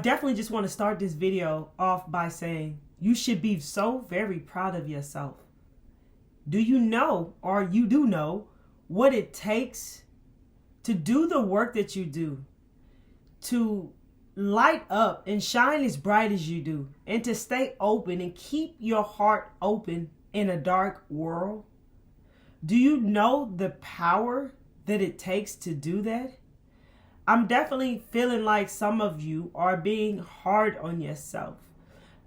definitely just want to start this video off by saying you should be so very proud of yourself. Do you know, or you do know, what it takes to do the work that you do, to light up and shine as bright as you do, and to stay open and keep your heart open in a dark world? Do you know the power that it takes to do that? I'm definitely feeling like some of you are being hard on yourself.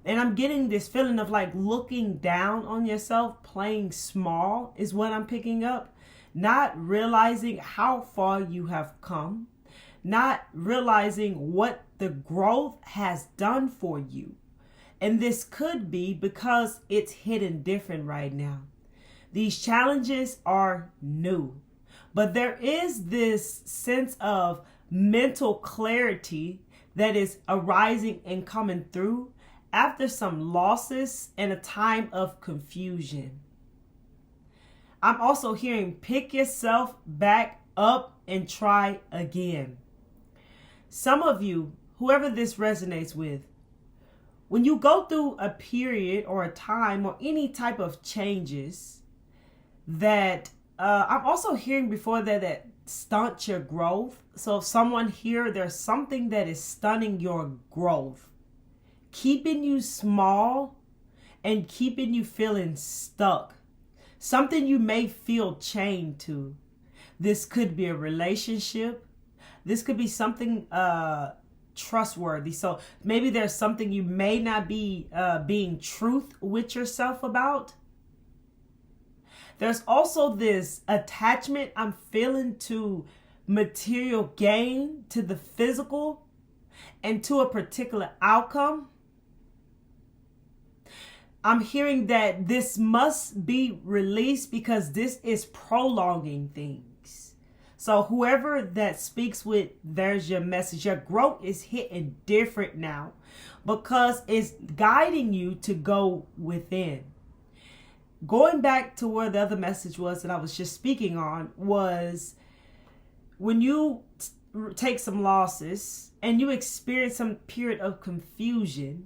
And I'm getting this feeling of like looking down on yourself, playing small is what I'm picking up. Not realizing how far you have come. Not realizing what the growth has done for you. And this could be because it's hidden different right now. These challenges are new. But there is this sense of mental clarity that is arising and coming through after some losses and a time of confusion. I'm also hearing pick yourself back up and try again. Some of you, whoever this resonates with, when you go through a period or a time or any type of changes that I'm also hearing before that stunt your growth. So if someone here, there's something that is stunning your growth, keeping you small and keeping you feeling stuck. Something you may feel chained to. This could be a relationship. This could be something trustworthy. So maybe there's something you may not be being truth with yourself about. There's also this attachment I'm feeling to material gain, to the physical, and to a particular outcome. I'm hearing that this must be released because this is prolonging things. So whoever that speaks with, there's your message. Your growth is hitting different now because it's guiding you to go within. Going back to where the other message was that I was just speaking on was when you take some losses and you experience some period of confusion,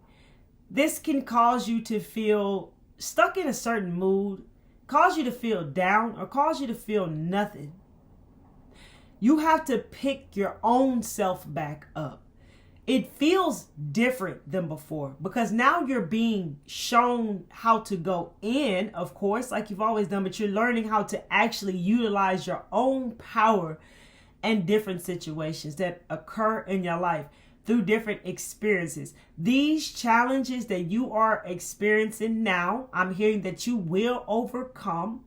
this can cause you to feel stuck in a certain mood, cause you to feel down, or cause you to feel nothing. You have to pick your own self back up. It feels different than before because now you're being shown how to go in, of course, like you've always done, but you're learning how to actually utilize your own power and different situations that occur in your life through different experiences. These challenges that you are experiencing now, I'm hearing that you will overcome,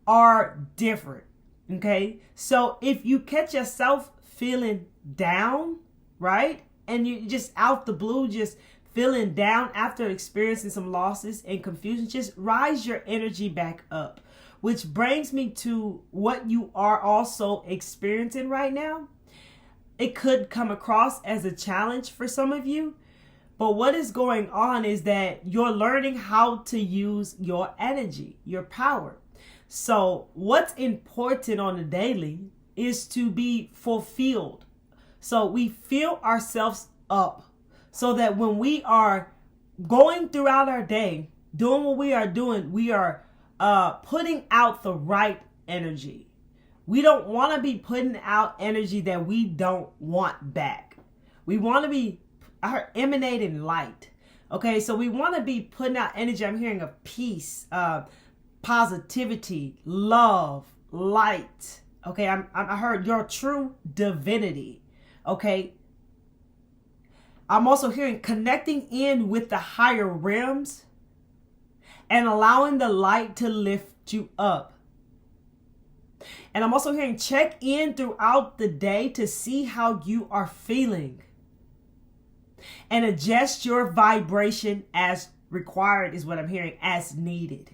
are different. Okay, so if you catch yourself feeling down, right? And you just out the blue, just feeling down after experiencing some losses and confusion, just rise your energy back up. Which brings me to what you are also experiencing right now. It could come across as a challenge for some of you, but what is going on is that you're learning how to use your energy, your power. So what's important on the daily is to be fulfilled. So we fill ourselves up so that when we are going throughout our day, doing what we are doing, we are putting out the right energy. We don't want to be putting out energy that we don't want back. We want to be emanating light. Okay, so we want to be putting out energy. I'm hearing of peace, positivity, love, light. Okay, I heard your true divinity. Okay. I'm also hearing connecting in with the higher realms and allowing the light to lift you up. And I'm also hearing check in throughout the day to see how you are feeling and adjust your vibration as required is what I'm hearing, as needed.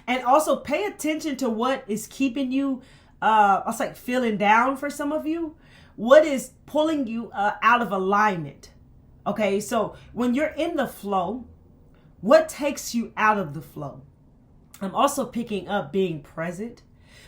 And also pay attention to what is keeping you I was like feeling down for some of you. What is pulling you out of alignment? Okay, so when you're in the flow, what takes you out of the flow? I'm also picking up being present.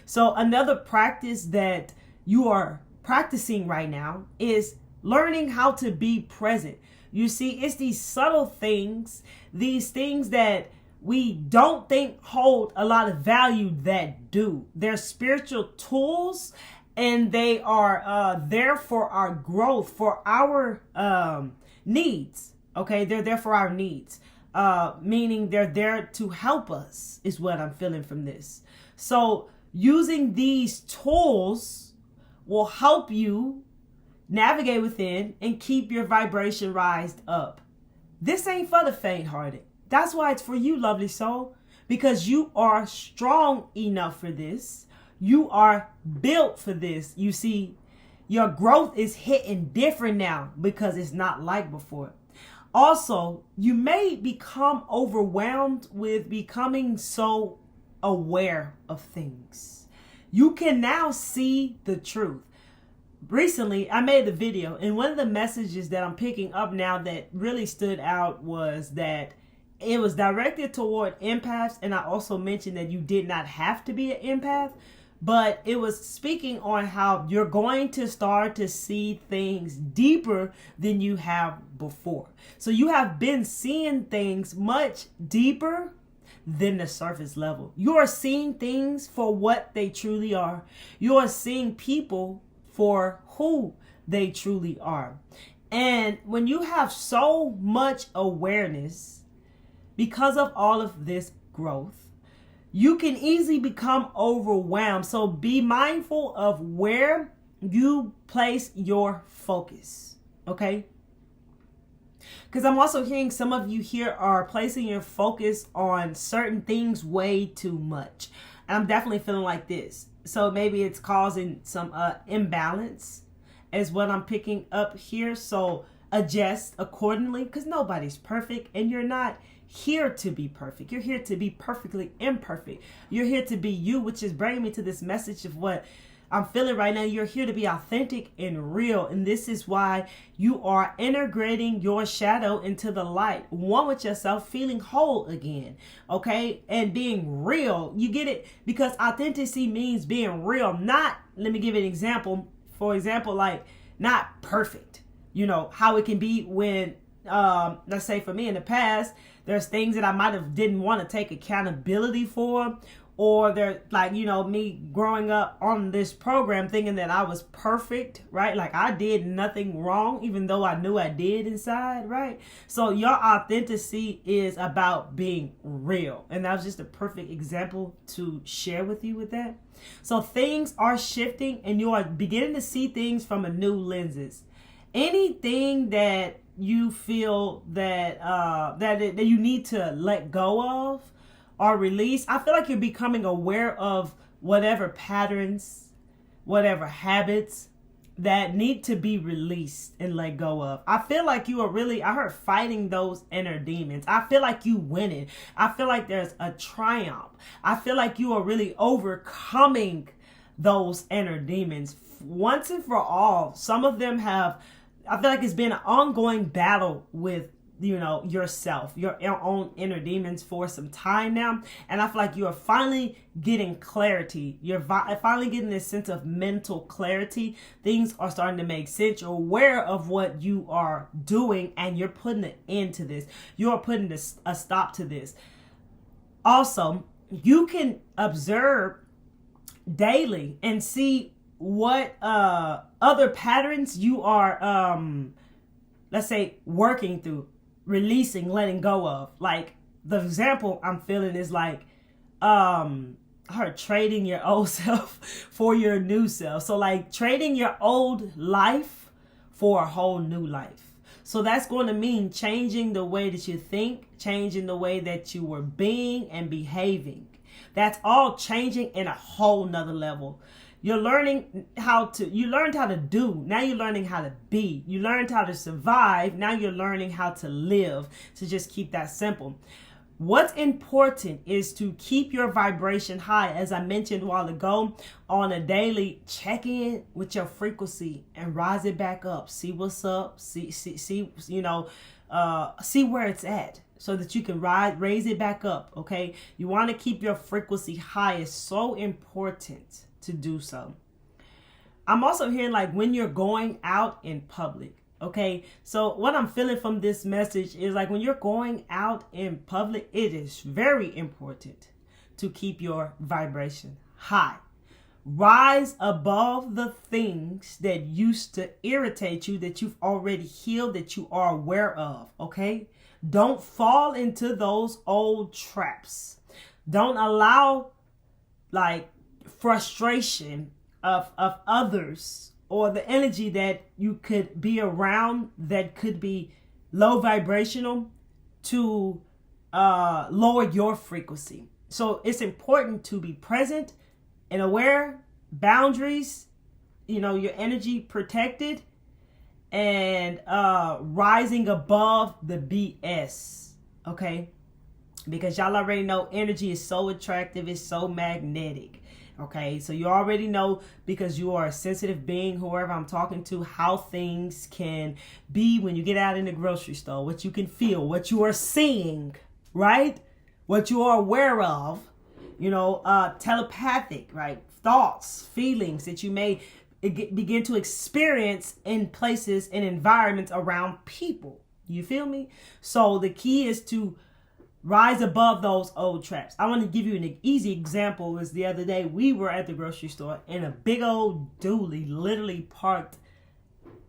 So another practice that you are practicing right now is learning how to be present. You see, it's these subtle things, these things that we don't think hold a lot of value that do. They're spiritual tools, and they are there for our growth, for our needs. Okay, they're there for our needs, meaning they're there to help us, is what I'm feeling from this. So using these tools will help you navigate within and keep your vibration rised up. This ain't for the faint-hearted. That's why it's for you, lovely soul, because you are strong enough for this. You are built for this. You see, your growth is hitting different now because it's not like before. Also, you may become overwhelmed with becoming so aware of things. You can now see the truth. Recently, I made a video, and one of the messages that I'm picking up now that really stood out was that it was directed toward empaths, and I also mentioned that you did not have to be an empath, but it was speaking on how you're going to start to see things deeper than you have before. So you have been seeing things much deeper than the surface level. You are seeing things for what they truly are. You are seeing people for who they truly are. And when you have so much awareness because of all of this growth, you can easily become overwhelmed. So be mindful of where you place your focus. Okay? Because I'm also hearing some of you here are placing your focus on certain things way too much. And I'm definitely feeling like this. So maybe it's causing some imbalance is what I'm picking up here. So adjust accordingly, because nobody's perfect and you're not here to be perfect. You're here to be perfectly imperfect. You're here to be you, which is bringing me to this message of what I'm feeling right now. You're here to be authentic and real. And this is why you are integrating your shadow into the light, one with yourself, feeling whole again. Okay. And being real. You get it? Because authenticity means being real. Not, let me give you an example. For example, like not perfect. You know, how it can be when, let's say for me in the past, there's things that I might have didn't want to take accountability for. Or they're like, you know, me growing up on this program thinking that I was perfect, right? Like I did nothing wrong, even though I knew I did inside, right? So your authenticity is about being real. And that was just a perfect example to share with you with that. So things are shifting and you are beginning to see things from a new lenses. Anything that you feel that that you need to let go of or release, I feel like you're becoming aware of whatever patterns, whatever habits that need to be released and let go of. I feel like you are really, I heard fighting those inner demons. I feel like you winning. I feel like there's a triumph. I feel like you are really overcoming those inner demons once and for all. Some of them have, I feel like it's been an ongoing battle with, you know, yourself, your own inner demons for some time now. And I feel like you are finally getting clarity. You're finally getting this sense of mental clarity. Things are starting to make sense. You're aware of what you are doing and you're putting an end to this. You are putting a stop to this. Also, you can observe daily and see what other patterns you are, let's say, working through, releasing, letting go of. Like the example I'm feeling is like her trading your old self for your new self. So like trading your old life for a whole new life. So that's going to mean changing the way that you think, changing the way that you were being and behaving. That's all changing in a whole nother level. You're learning you learned how to do. Now you're learning how to be. You learned how to survive. Now you're learning how to live, to just keep that simple. What's important is to keep your vibration high. As I mentioned a while ago, on a daily, check in with your frequency and rise it back up. See what's up. See, you know, see where it's at, so that you can raise it back up. Okay. You want to keep your frequency high. It's so important to do so. I'm also hearing like when you're going out in public. Okay, so what I'm feeling from this message is like when you're going out in public, it is very important to keep your vibration high. Rise above the things that used to irritate you, that you've already healed, that you are aware of. Okay, don't fall into those old traps. Don't allow like frustration of others, or the energy that you could be around that could be low vibrational, to lower your frequency. So it's important to be present and aware, boundaries, your energy protected, and rising above the BS. Okay, because y'all already know energy is so attractive, it's so magnetic. Okay, so you already know, because you are a sensitive being, whoever I'm talking to, how things can be when you get out in the grocery store, what you can feel, what you are seeing, right? What you are aware of, telepathic, right? Thoughts, feelings that you may begin to experience in places and environments around people. You feel me? So the key is to rise above those old traps. I want to give you an easy example. Was the other day we were at the grocery store and a big old dually literally parked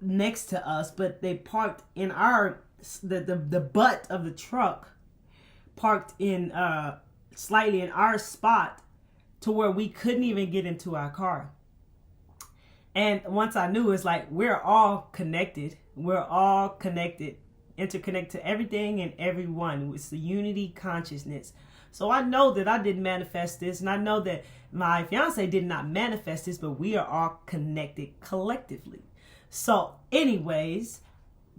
next to us, but they parked in the butt of the truck parked in slightly in our spot to where we couldn't even get into our car. And once I knew, it's like we're all connected. We're all connected, interconnected to everything and everyone. It's the unity consciousness. So I know that I didn't manifest this, and I know that my fiance did not manifest this, but we are all connected collectively. So anyways,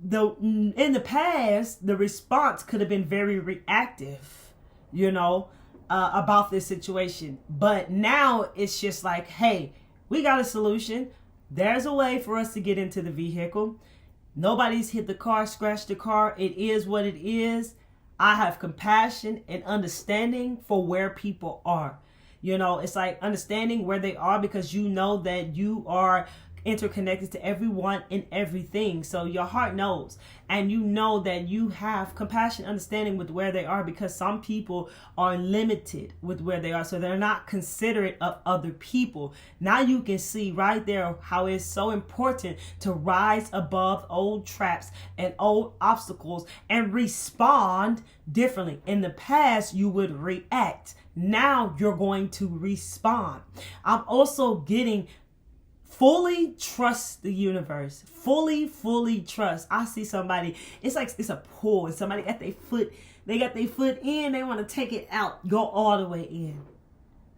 in the past, the response could have been very reactive, about this situation. But now it's just like, hey, we got a solution. There's a way for us to get into the vehicle. Nobody's hit the car, scratched the car. It is what it is. I have compassion and understanding for where people are. It's like understanding where they are, because you know that you are interconnected to everyone and everything. So your heart knows, and you know that you have compassion, understanding with where they are, because some people are limited with where they are, so they're not considerate of other people. Now you can see right there how it's so important to rise above old traps and old obstacles and respond differently. In the past, you would react. Now you're going to respond. I'm also getting fully trust the universe. Fully trust. I see somebody, it's like it's a pull, and somebody at their foot, they got their foot in, they want to take it out. Go all the way in.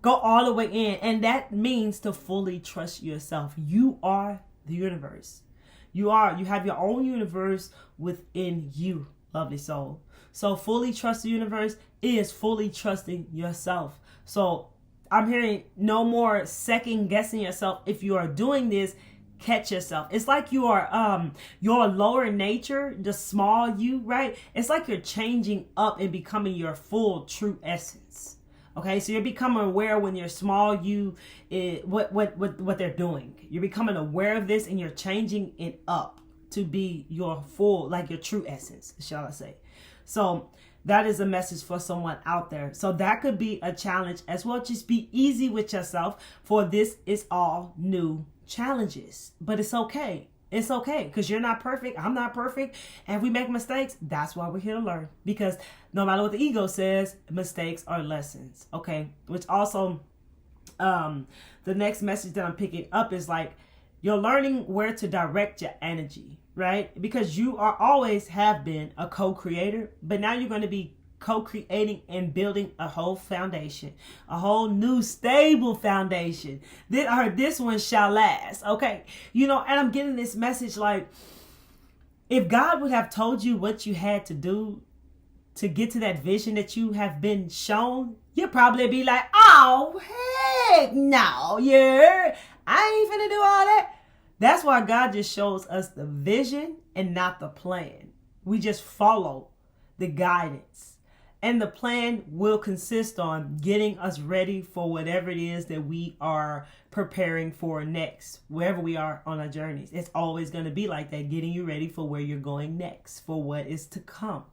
Go all the way in. And that means to fully trust yourself. You are the universe. You have your own universe within you, lovely soul. So fully trust the universe is fully trusting yourself. So I'm hearing no more second guessing yourself. If you are doing this, catch yourself. It's like you are your lower nature, the small you, right? It's like you're changing up and becoming your full true essence. Okay, so you're becoming aware when your small you what they're doing. You're becoming aware of this, and you're changing it up to be your full, like your true essence, shall I say. So that is a message for someone out there. So that could be a challenge as well. Just be easy with yourself, for this is all new challenges. But it's okay. It's okay, because you're not perfect. I'm not perfect. And if we make mistakes, that's why we're here to learn. Because no matter what the ego says, mistakes are lessons. Okay. Which also, the next message that I'm picking up is like, you're learning where to direct your energy, right? Because you are always have been a co-creator, but now you're going to be co-creating and building a whole foundation, a whole new stable foundation. This one shall last. Okay. And I'm getting this message like, if God would have told you what you had to do to get to that vision that you have been shown, you'd probably be like, oh, heck no, I ain't finna do all that. That's why God just shows us the vision and not the plan. We just follow the guidance. And the plan will consist on getting us ready for whatever it is that we are preparing for next, wherever we are on our journeys. It's always going to be like that, getting you ready for where you're going next, for what is to come,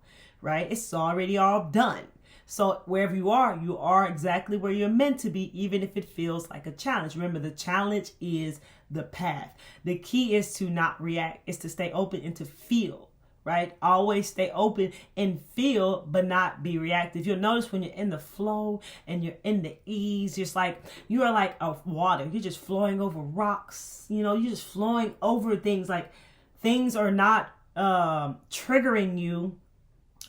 right? It's already all done. So wherever you are exactly where you're meant to be, even if it feels like a challenge. Remember, the challenge is the path. The key is to not react, is to stay open and to feel, right? Always stay open and feel, but not be reactive. You'll notice when you're in the flow and you're in the ease, just like you are like a water. You're just flowing over rocks. You're just flowing over things. Like things are not triggering you.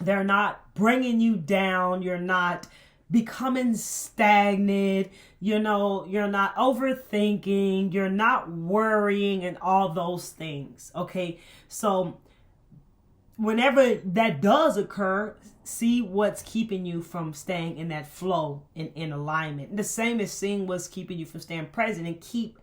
They're not bringing you down. You're not becoming stagnant. You're not overthinking. You're not worrying and all those things. Okay. So whenever that does occur, see what's keeping you from staying in that flow and in alignment. The same as seeing what's keeping you from staying present, and keep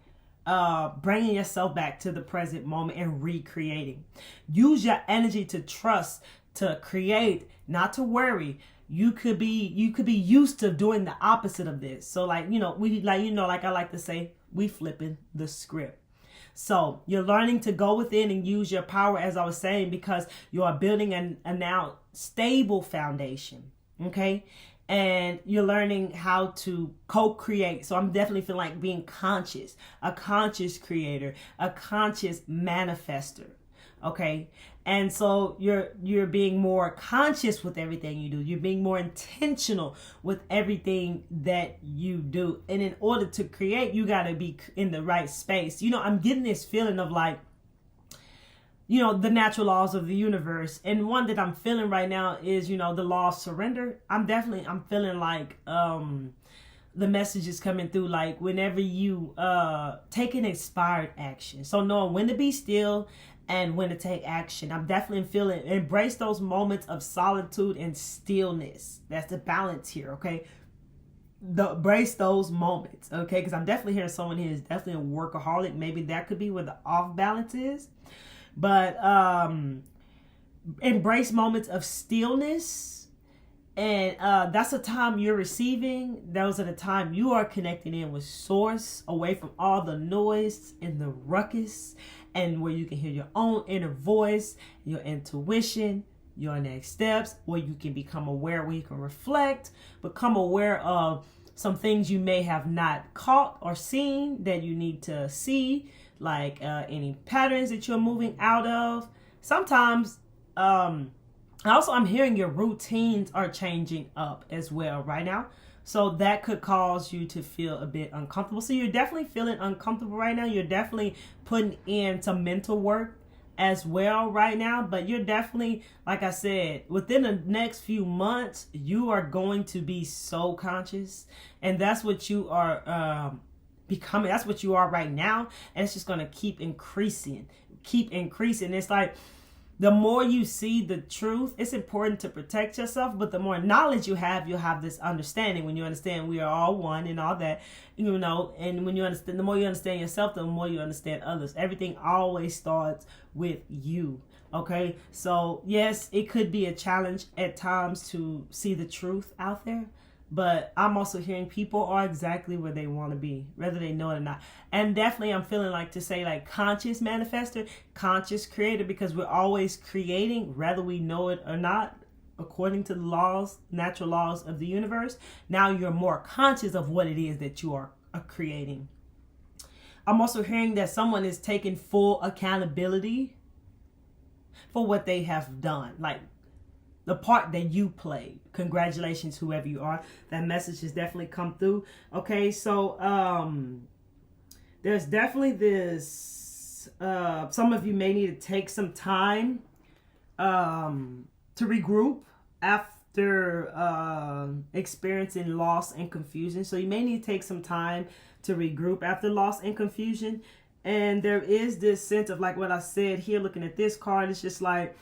bringing yourself back to the present moment and recreating. Use your energy to trust, to create, not to worry. You could be used to doing the opposite of this. So like I like to say, we flipping the script. So you're learning to go within and use your power, as I was saying, because you are building a now stable foundation. Okay. And you're learning how to co-create. So I'm definitely feeling like being conscious, a conscious creator, a conscious manifester. Okay. And so you're being more conscious with everything you do. You're being more intentional with everything that you do. And in order to create, you got to be in the right space. I'm getting this feeling of like, the natural laws of the universe. And one that I'm feeling right now is, the law of surrender. I'm feeling like the message is coming through, like whenever you take an inspired action. So knowing when to be still and when to take action. I'm definitely feeling, embrace those moments of solitude and stillness. That's the balance here, okay? Embrace those moments, okay? Because I'm definitely hearing someone here is definitely a workaholic. Maybe that could be where the off balance is. But embrace moments of stillness. And that's a time you're receiving. Those are the time you are connecting in with source, away from all the noise and the ruckus, and where you can hear your own inner voice, your intuition, your next steps, where you can become aware, where you can reflect, become aware of some things you may have not caught or seen that you need to see, like any patterns that you're moving out of. Sometimes, also I'm hearing your routines are changing up as well right now. So that could cause you to feel a bit uncomfortable. So you're definitely feeling uncomfortable right now. You're definitely putting in some mental work as well right now. But you're definitely, like I said, within the next few months, you are going to be so conscious. And that's what you are becoming. That's what you are right now. And it's just going to keep increasing. It's like, the more you see the truth, it's important to protect yourself, but the more knowledge you have, you'll have this understanding. When you understand we are all one and all that, and when you understand, the more you understand yourself, the more you understand others. Everything always starts with you. Okay. So yes, it could be a challenge at times to see the truth out there, but I'm also hearing people are exactly where they want to be, whether they know it or not. And definitely I'm feeling like to say like conscious manifester, conscious creator, because we're always creating, whether we know it or not, according to the laws, natural laws of the universe. Now you're more conscious of what it is that you are creating. I'm also hearing that someone is taking full accountability for what they have done. Like, the part that you played. Congratulations, whoever you are. That message has definitely come through. Okay, so there's definitely this. Some of you may need to take some time to regroup after experiencing loss and confusion. So you may need to take some time to regroup after loss and confusion. And there is this sense of, like what I said here, looking at this card, it's just like,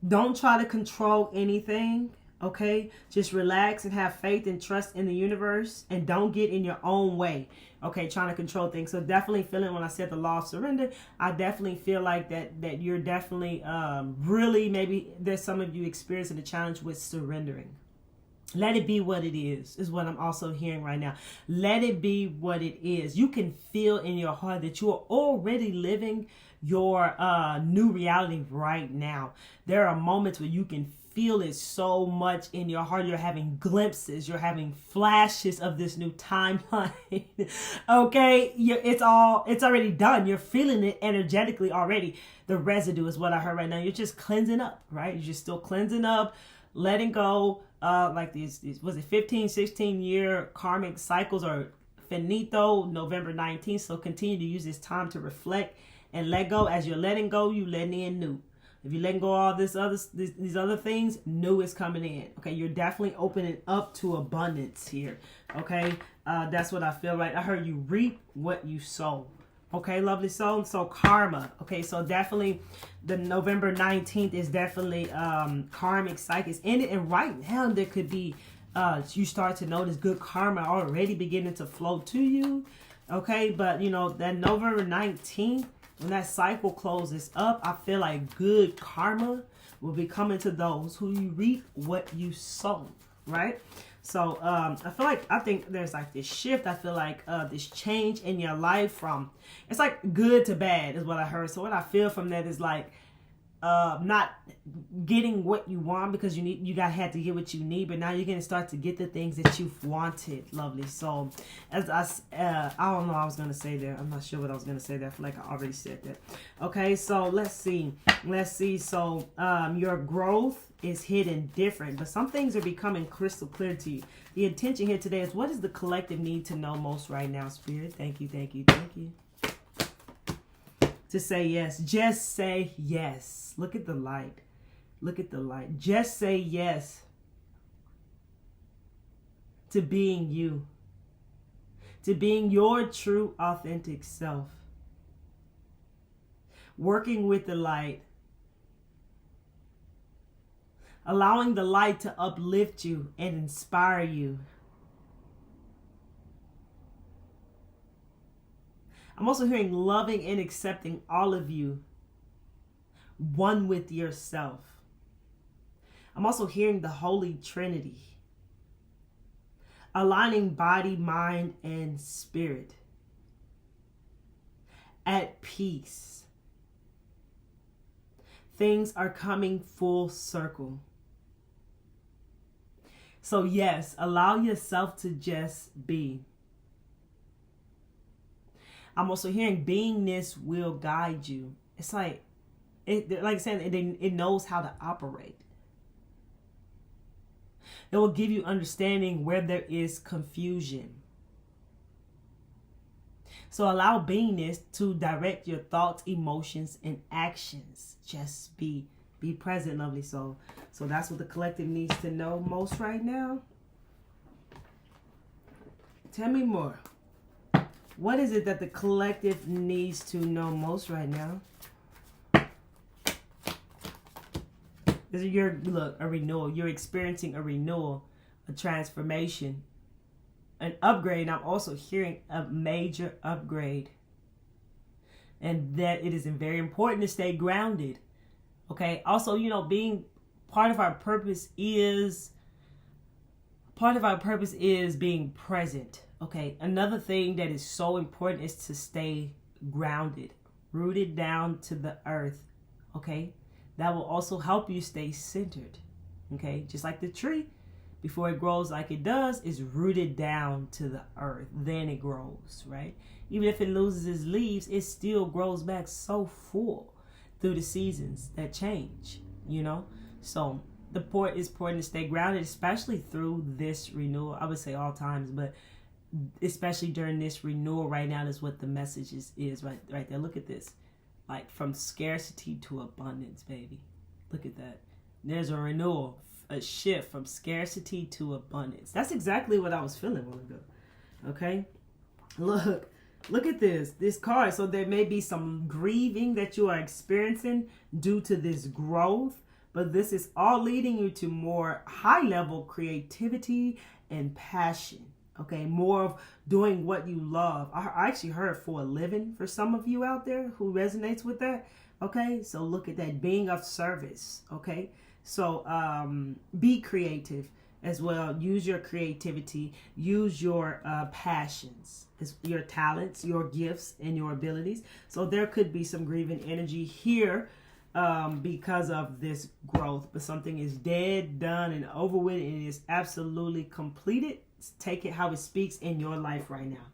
don't try to control anything, okay? Just relax and have faith and trust in the universe, and don't get in your own way, okay? Trying to control things. So definitely feeling, when I said the law of surrender, I definitely feel like that you're definitely really, maybe there's some of you experiencing a challenge with surrendering, Let it be what it is what I'm also hearing right now. Let it be what it is. You can feel in your heart that you are already living your new reality right now. There are moments where you can feel it so much in your heart. You're having glimpses, you're having flashes of this new timeline. Okay, it's already done. You're feeling it energetically already. The residue is what I heard right now. You're just cleansing up, right? You're just still cleansing up, letting go. Like these was it 15, 16 year karmic cycles or finito November 19th. So continue to use this time to reflect and let go. As you're letting go, you letting in new. If you're letting go all these other things, new is coming in. Okay, you're definitely opening up to abundance here. Okay, that's what I feel right. I heard you reap what you sow. Okay, lovely soul. So karma. Okay, so definitely the November 19th is definitely karmic cycles in it. And right now there could be you start to notice good karma already beginning to flow to you. Okay, but you know that November 19th, when that cycle closes up, I feel like good karma will be coming to those who you reap what you sow, right? So I think there's like this shift. I feel like this change in your life from, it's like good to bad is what I heard. So what I feel from that is like not getting what you want because you had to get what you need, but now you're gonna start to get the things that you've wanted. Lovely. So as I don't know what I was gonna say there. I'm not sure what I was gonna say there. I feel like I already said that. Okay, so let's see. So your growth is hidden different, but some things are becoming crystal clear to you. The intention here today is, what is the collective need to know most right now, Spirit? Thank you. To say yes. Just say yes. Look at the light. Just say yes to being you. To being your true, authentic self. Working with the light. Allowing the light to uplift you and inspire you. I'm also hearing loving and accepting all of you, one with yourself. I'm also hearing the Holy Trinity, aligning body, mind, and spirit, at peace. Things are coming full circle. So yes, allow yourself to just be. I'm also hearing beingness will guide you. It's like I said, it knows how to operate. It will give you understanding where there is confusion. So allow beingness to direct your thoughts, emotions, and actions. Just be present, lovely soul. So that's what the collective needs to know most right now. Tell me more. What is it that the collective needs to know most right now? This is a renewal. You're experiencing a renewal, a transformation, an upgrade. I'm also hearing a major upgrade. And that it is very important to stay grounded. Okay. Also, being part of our purpose is being present. Okay, another thing that is so important is to stay grounded, rooted down to the earth. Okay, that will also help you stay centered. Okay, just like the tree, before it grows like it does, is rooted down to the earth. Then it grows, right? Even if it loses its leaves, it still grows back so full through the seasons that change, So the point is important to stay grounded, especially through this renewal. I would say all times, but especially during this renewal right now is what the message is right there. Look at this. Like from scarcity to abundance, baby. Look at that. There's a renewal, a shift from scarcity to abundance. That's exactly what I was feeling a while ago. Okay? Look at this card. So there may be some grieving that you are experiencing due to this growth, but this is all leading you to more high-level creativity and passion. Okay, more of doing what you love. I actually heard for a living for some of you out there who resonates with that. Okay, so look at that, being of service. Okay, so be creative. as well. Use your creativity, use your passions, your talents, your gifts, and your abilities. So there could be some grieving energy here because of this growth, but something is dead, done, and over with, and it is absolutely completed. Take it how it speaks in your life right now.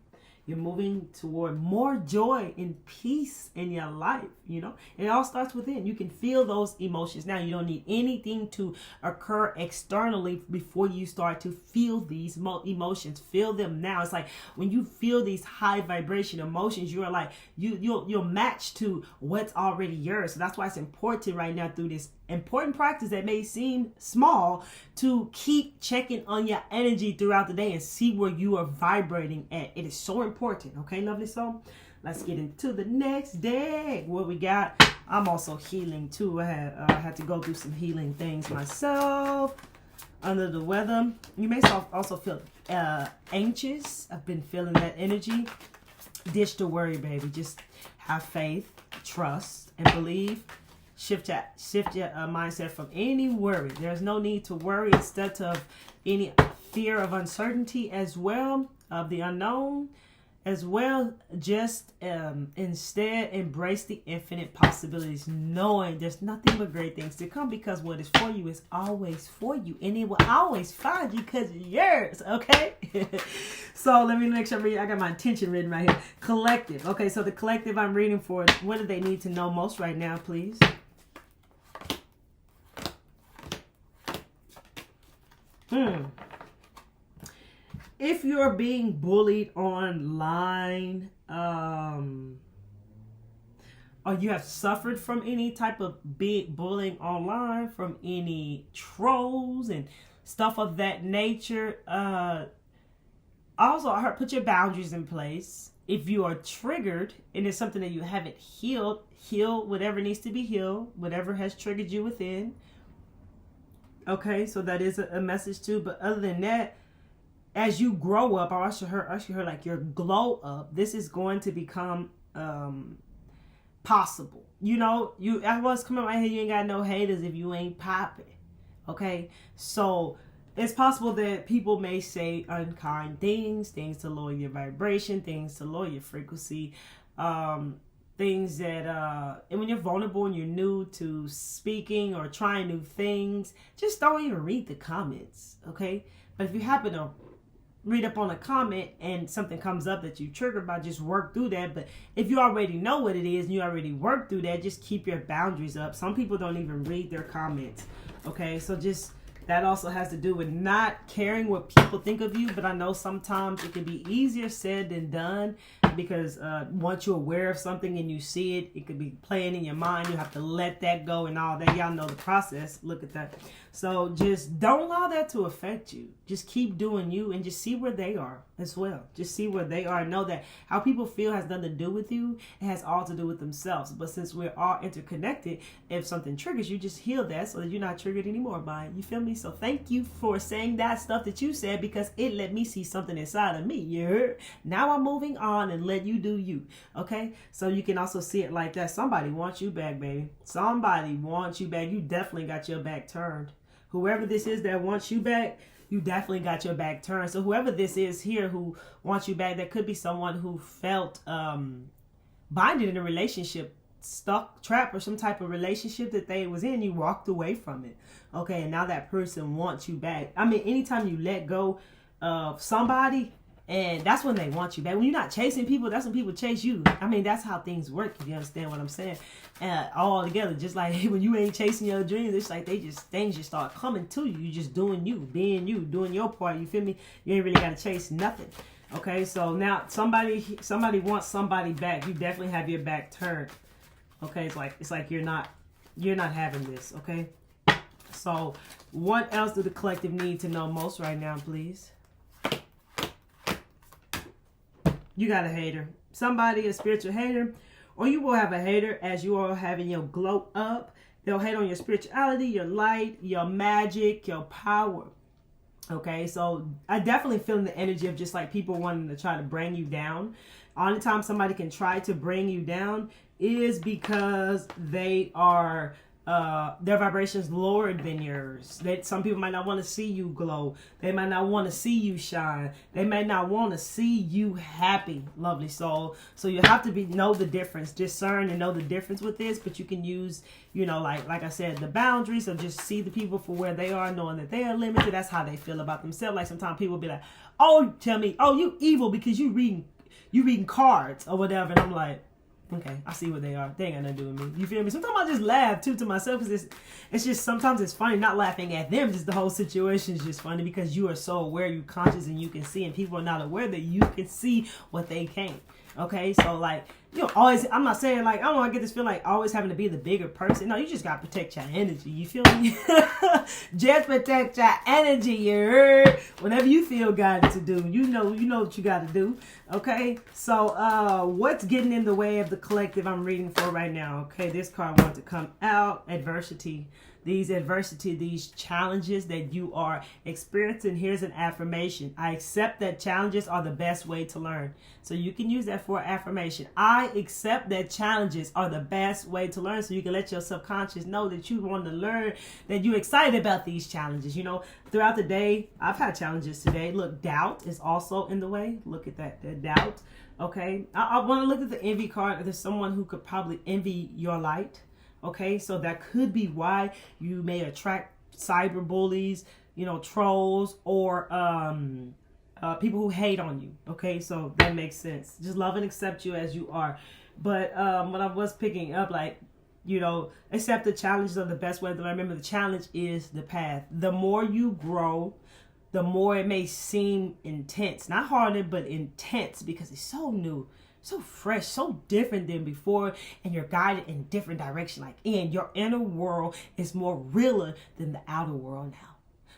You're moving toward more joy and peace in your life, you know. And it all starts within. You can feel those emotions now. You don't need anything to occur externally before you start to feel these emotions. Feel them now. It's like when you feel these high vibration emotions, you're like you'll match to what's already yours. So that's why it's important right now through this important practice that may seem small to keep checking on your energy throughout the day and see where you are vibrating at. It is so important. Okay, lovely soul. Let's get into the next day. What we got? I'm also healing too. I had to go through some healing things myself. Under the weather. You may also feel anxious. I've been feeling that energy. Ditch the worry, baby. Just have faith, trust, and believe. Shift your mindset from any worry. There's no need to worry instead of any fear of uncertainty as well, of the unknown as well. Just instead embrace the infinite possibilities, knowing there's nothing but great things to come, because what is for you is always for you, and it will always find you because it's yours. Okay. So let me make sure I got my intention written right here. Collective. Okay, so the collective I'm reading for, what do they need to know most right now, please? If you're being bullied online, or you have suffered from any type of big bullying online, from any trolls and stuff of that nature, also put your boundaries in place. If you are triggered and it's something that you haven't heal whatever needs to be healed, whatever has triggered you within. Okay, so that is a message too. But other than that, as you grow up, I usher her like your glow up. This is going to become possible. You know, I was coming right here. You ain't got no haters if you ain't popping. Okay, so it's possible that people may say unkind things to lower your vibration, things to lower your frequency. Things that, and when you're vulnerable and you're new to speaking or trying new things, just don't even read the comments, okay? But if you happen to read up on a comment and something comes up that you triggered by, just work through that. But if you already know what it is and you already worked through that, just keep your boundaries up. Some people don't even read their comments, okay? So just, that also has to do with not caring what people think of you. But I know sometimes it can be easier said than done, because once you're aware of something and you see it, it could be playing in your mind. You have to let that go and all that. Y'all know the process. Look at that. So just don't allow that to affect you. Just keep doing you and just see where they are as well. Just see where they are. Know that how people feel has nothing to do with you. It has all to do with themselves. But since we're all interconnected, if something triggers you, just heal that so that you're not triggered anymore by it. You feel me? So thank you for saying that stuff that you said, because it let me see something inside of me. You heard? Now I'm moving on and let you do you. Okay? So you can also see it like that. Somebody wants you back, baby. Somebody wants you back. You definitely got your back turned. Whoever this is that wants you back, you definitely got your back turned. So whoever this is here who wants you back, that could be someone who felt binded in a relationship, stuck, trapped, or some type of relationship that they was in. You walked away from it. Okay, and now that person wants you back. I mean, anytime you let go of somebody, and that's when they want you back. When you're not chasing people, that's when people chase you. I mean, that's how things work, if you understand what I'm saying. All together, just like when you ain't chasing your dreams, it's like things just start coming to you. You just doing you, being you, doing your part. You feel me? You ain't really got to chase nothing. Okay, so now somebody wants somebody back. You definitely have your back turned. Okay, it's like you're not having this. Okay, so what else do the collective need to know most right now, please? You got a hater. Somebody, a spiritual hater, or you will have a hater as you are having your glow up. They'll hate on your spirituality, your light, your magic, your power. Okay, so I definitely feel the energy of just like people wanting to try to bring you down. Only time somebody can try to bring you down is because they are their vibrations lower than yours. That some people might not want to see you glow. They might not want to see you shine. They may not want to see you happy, lovely soul. So you have to know the difference, discern and know the difference with this. But you can use, like I said, the boundaries of just see the people for where they are, knowing that they are limited. That's how they feel about themselves. Like sometimes people be like, "Oh, tell me, oh, you evil because you reading cards or whatever," and I'm like, okay, I see what they are. They ain't got nothing to do with me. You feel me? Sometimes I just laugh too to myself because it's just sometimes it's funny. Not laughing at them, just the whole situation is just funny because you are so aware, you're conscious, and you can see, and people are not aware that you can see what they can't. Okay, so like always. I'm not saying like I don't want to get this feeling like always having to be the bigger person. No, you just gotta protect your energy. You feel me? Just protect your energy. You heard? Whatever you feel got to do. You know what you got to do. Okay, so what's getting in the way of the collective I'm reading for right now? Okay, this card wants to come out. Adversity. These challenges that you are experiencing. Here's an affirmation. I accept that challenges are the best way to learn. So you can use that for affirmation. I accept that challenges are the best way to learn. So you can let your subconscious know that you want to learn, that you're excited about these challenges. Throughout the day, I've had challenges today. Look, doubt is also in the way. Look at that doubt. Okay. I want to look at the envy card. There's someone who could probably envy your light. Okay, so that could be why you may attract cyber bullies, trolls, or people who hate on you. Okay, so that makes sense. Just love and accept you as you are. But what I was picking up, accept the challenges are the best way to learn. Remember, the challenge is the path. The more you grow, the more it may seem intense. Not harder, but intense because it's so new. So fresh, so different than before, and you're guided in different direction. Your inner world is more realer than the outer world now,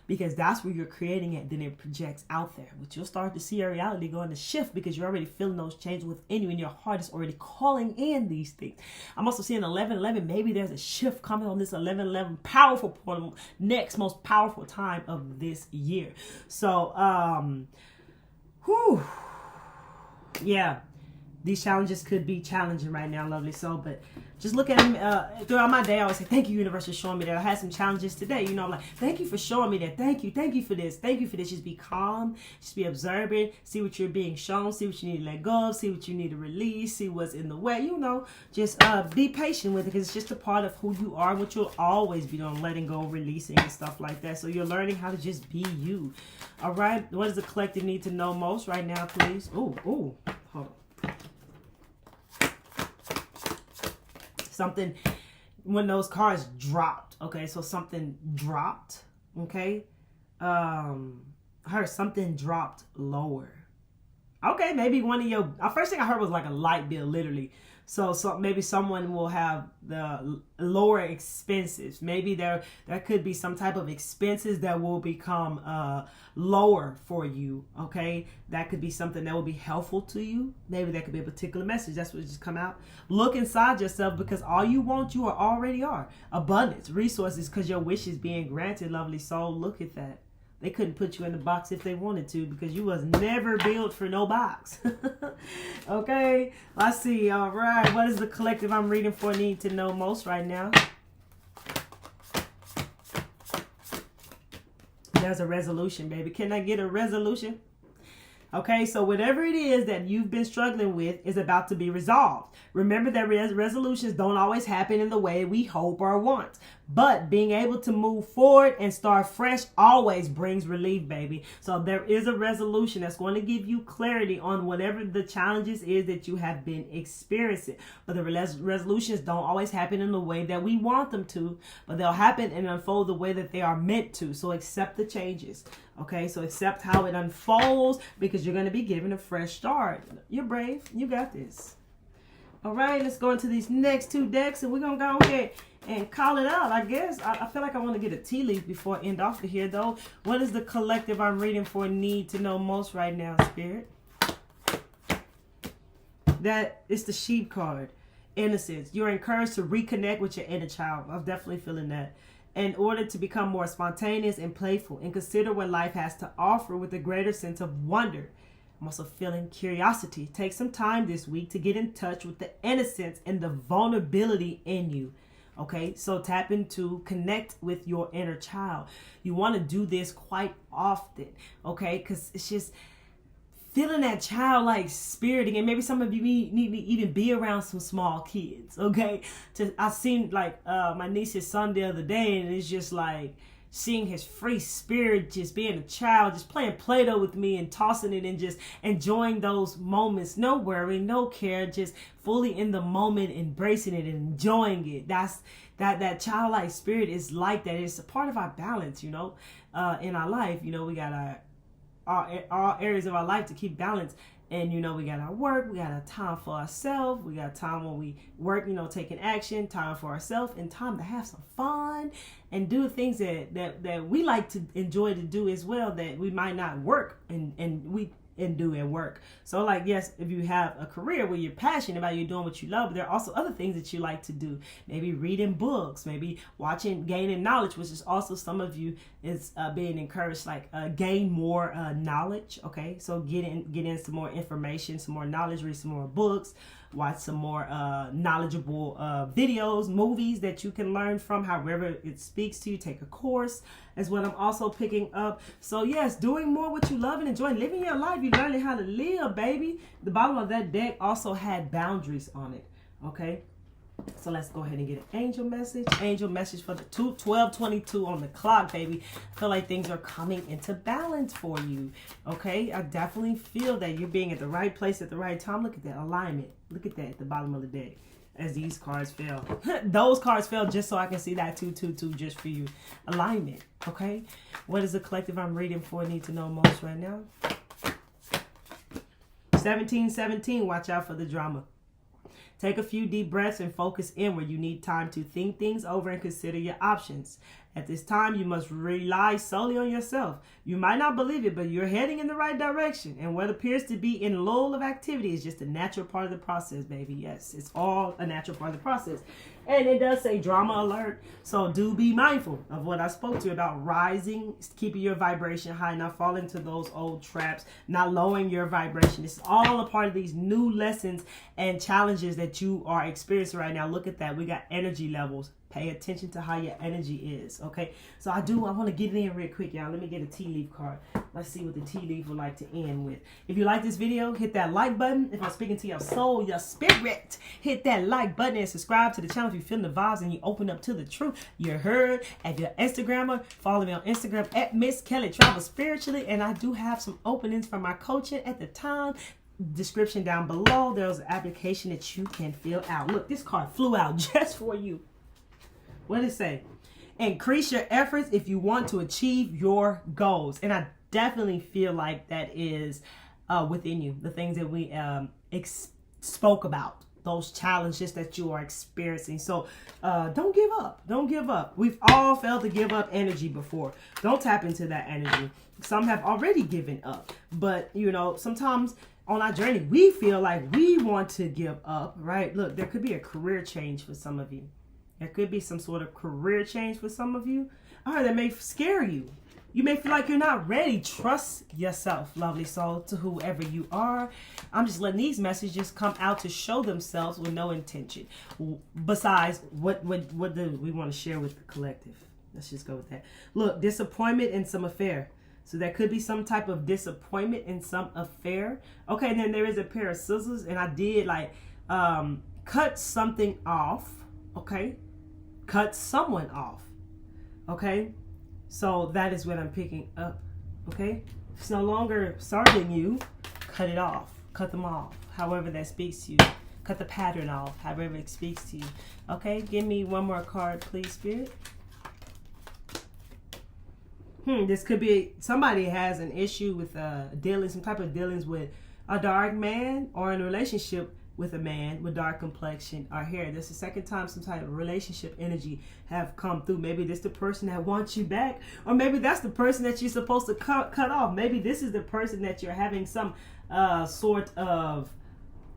because that's where you're creating it. Then it projects out there, but you'll start to see your reality going to shift because you're already feeling those changes within you, and your heart is already calling in these things. I'm also seeing 11:11. Maybe there's a shift coming on this 11:11 powerful portal, next most powerful time of this year. So, yeah. These challenges could be challenging right now, lovely soul, but just look at them throughout my day. I always say, thank you, universe, for showing me that. I had some challenges today. I'm like, thank you for showing me that. Thank you for this. Thank you for this. Just be calm. Just be observant. See what you're being shown. See what you need to let go of. See what you need to release. See what's in the way. Just be patient with it because it's just a part of who you are, what you'll always be doing, letting go, releasing, and stuff like that. So you're learning how to just be you. All right? What does the collective need to know most right now, please? Hold on. Something, when those cards dropped, okay, so something dropped, okay, something dropped lower. Okay, maybe one of your, first thing I heard was like a light bill, literally. So maybe someone will have the lower expenses. Maybe there could be some type of expenses that will become lower for you. Okay, that could be something that will be helpful to you. Maybe that could be a particular message. That's what just come out. Look inside yourself because all you want, you already are. Abundance, resources, because your wish is being granted. Lovely soul, look at that. They couldn't put you in the box if they wanted to because you was never built for no box. Okay, let's see. All right, what is the collective I'm reading for need to know most right now? There's a resolution, baby. Can I get a resolution? Okay, so whatever it is that you've been struggling with is about to be resolved. Remember that resolutions don't always happen in the way we hope or want. But being able to move forward and start fresh always brings relief, baby. So there is a resolution that's going to give you clarity on whatever the challenges is that you have been experiencing. But the resolutions don't always happen in the way that we want them to, but they'll happen and unfold the way that they are meant to. So accept the changes. Okay, so accept how it unfolds because you're going to be given a fresh start. You're brave. You got this. All right, let's go into these next two decks and we're going to go ahead and call it out, I guess. I feel like I want to get a tea leaf before I end off of here, though. What is the collective I'm reading for need to know most right now, Spirit? That is the Sheep card. Innocence. You're encouraged to reconnect with your inner child. I'm definitely feeling that. In order to become more spontaneous and playful and consider what life has to offer with a greater sense of wonder. I'm also feeling curiosity. Take some time this week to get in touch with the innocence and the vulnerability in you. Okay, so tap into, connect with your inner child. You want to do this quite often, okay, because it's just feeling that childlike spirit again. Maybe some of you need to even be around some small kids, okay? I seen like my niece's son the other day, and it's just like seeing his free spirit, just being a child, just playing Play-Doh with me and tossing it and just enjoying those moments. No worry, no care, just fully in the moment, embracing it and enjoying it. That's that childlike spirit is like that. It's a part of our balance, in our life. We got all areas of our life to keep balance. And, we got our work, we got our time for ourselves, we got time when we work, taking action, time for ourselves, and time to have some fun and do things that we like to enjoy to do as well, that we might not work and do at work. So like, yes, if you have a career where you're passionate about, you're doing what you love, but there are also other things that you like to do. Maybe reading books, maybe gaining knowledge, which is also some of you is being encouraged, like gain more knowledge. Okay, so get in some more information, some more knowledge, read some more books, watch some more knowledgeable videos, movies that you can learn from, however it speaks to you. Take a course is what I'm also picking up. So yes, doing more what you love and enjoy, living your life. You learning how to live, baby. The bottom of that deck also had boundaries on it. Okay, so let's go ahead and get an angel message. Angel message for the 12:22 on the clock, baby. I feel like things are coming into balance for you. Okay, I definitely feel that you're being at the right place at the right time. Look at that alignment. Look at that at the bottom of the deck as these cards fell. Those cards fell just so I can see that 222 just for you. Alignment. Okay, what is the collective I'm reading for need to know most right now? 1717. Watch out for the drama. Take a few deep breaths and focus inward. You need time to think things over and consider your options. At this time, you must rely solely on yourself. You might not believe it, but you're heading in the right direction. And what appears to be in lull of activity is just a natural part of the process, baby. Yes, it's all a natural part of the process. And it does say drama alert. So do be mindful of what I spoke to you about rising, keeping your vibration high, not falling into those old traps, not lowering your vibration. This is all a part of these new lessons and challenges that you are experiencing right now. Look at that. We got energy levels. Pay attention to how your energy is, okay? So I want to get it in real quick, y'all. Let me get a tea leaf card. Let's see what the tea leaf would like to end with. If you like this video, hit that like button. If I'm speaking to your soul, your spirit, hit that like button and subscribe to the channel if you're feeling the vibes and you open up to the truth. You're heard. If you're an Instagrammer, follow me on Instagram at Miss Kelly Travel Spiritually. And I do have some openings for my coaching at the time. Description down below. There's an application that you can fill out. Look, this card flew out just for you. What did it say? Increase your efforts if you want to achieve your goals. And I definitely feel like that is within you. The things that we spoke about. Those challenges that you are experiencing. So don't give up. Don't give up. We've all felt the give up energy before. Don't tap into that energy. Some have already given up. But, sometimes on our journey, we feel like we want to give up, right? Look, there could be a career change for some of you. There could be some sort of career change for some of you. That may scare you. You may feel like you're not ready. Trust yourself, lovely soul, to whoever you are. I'm just letting these messages come out to show themselves with no intention. Besides, what do we want to share with the collective? Let's just go with that. Look, disappointment in some affair. So there could be some type of disappointment in some affair. Okay, and then there is a pair of scissors, and I did cut something off. Okay. Cut someone off. Okay. So that is what I'm picking up. Okay. If it's no longer serving you, cut it off. Cut them off. However that speaks to you. Cut the pattern off. However it speaks to you. Okay. Give me one more card, please, Spirit. This could be somebody has an issue with some type of dealings with a dark man, or in a relationship with a man with dark complexion or hair. This is the second time some type of relationship energy have come through. Maybe this the person that wants you back, or maybe that's the person that you're supposed to cut off. Maybe this is the person that you're having some sort of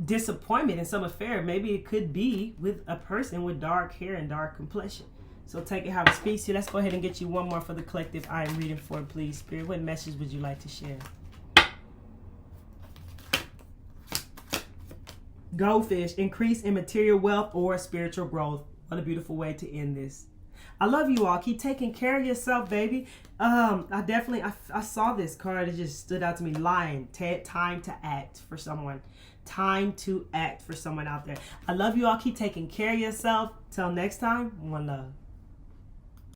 disappointment in some affair. Maybe it could be with a person with dark hair and dark complexion. So take it how it speaks to you. Let's go ahead and get you one more for the collective I am reading for, please, Spirit. What message would you like to share? Goldfish, increase in material wealth or spiritual growth. What a beautiful way to end this. I love you all. Keep taking care of yourself, baby. I saw this card. It just stood out to me. Lion. Time to act for someone. Time to act for someone out there. I love you all. Keep taking care of yourself. Till next time, one love.